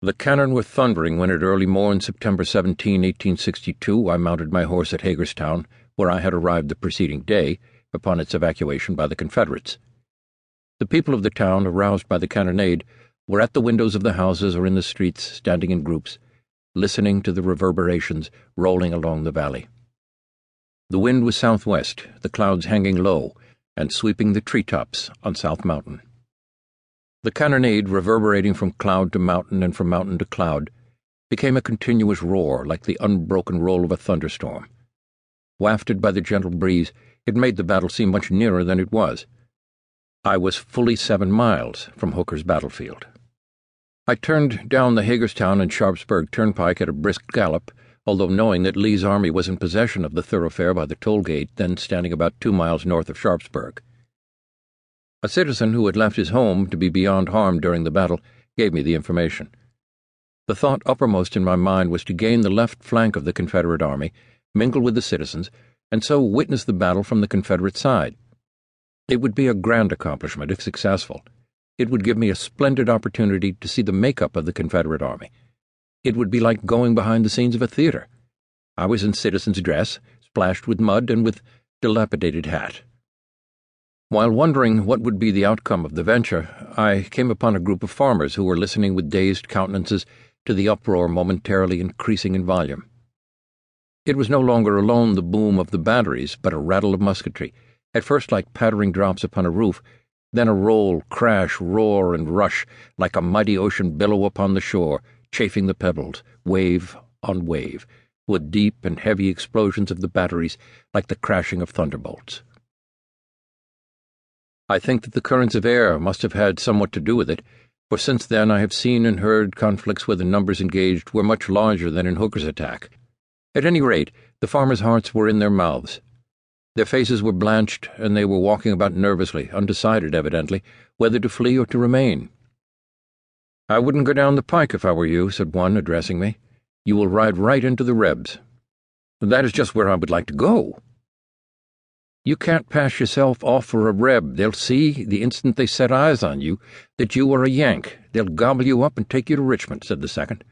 The cannon were thundering when at early morn, September 17, 1862, I mounted my horse at Hagerstown, where I had arrived the preceding day, upon its evacuation by the Confederates. The people of the town, aroused by the cannonade, were at the windows of the houses or in the streets, standing in groups, listening to the reverberations rolling along the valley. The wind was southwest, the clouds hanging low and sweeping the treetops on South Mountain. The cannonade, reverberating from cloud to mountain and from mountain to cloud, became a continuous roar like the unbroken roll of a thunderstorm. Wafted by the gentle breeze, it made the battle seem much nearer than it was. I was fully 7 miles from Hooker's battlefield. I turned down the Hagerstown and Sharpsburg turnpike at a brisk gallop, although knowing that Lee's army was in possession of the thoroughfare by the toll gate, then standing about 2 miles north of Sharpsburg. A citizen who had left his home to be beyond harm during the battle gave me the information. The thought uppermost in my mind was to gain the left flank of the Confederate army, mingle with the citizens, and so witness the battle from the Confederate side. It would be a grand accomplishment if successful. It would give me a splendid opportunity to see the makeup of the Confederate army. It would be like going behind the scenes of a theater. I was in citizen's dress, splashed with mud and with dilapidated hat. While wondering what would be the outcome of the venture, I came upon a group of farmers who were listening with dazed countenances to the uproar momentarily increasing in volume. It was no longer alone the boom of the batteries, but a rattle of musketry, at first like pattering drops upon a roof, then a roll, crash, roar, and rush like a mighty ocean billow upon the shore, chafing the pebbles, wave on wave, with deep and heavy explosions of the batteries like the crashing of thunderbolts. I think that the currents of air must have had somewhat to do with it, for since then I have seen and heard conflicts where the numbers engaged were much larger than in Hooker's attack. At any rate, the farmers' hearts were in their mouths. Their faces were blanched, and they were walking about nervously, undecided, evidently, whether to flee or to remain. "I wouldn't go down the pike if I were you," said one, addressing me. "You will ride right into the Rebs." "That is just where I would like to go." "You can't pass yourself off for a Reb. They'll see, the instant they set eyes on you, that you are a Yank. They'll gobble you up and take you to Richmond," said the second.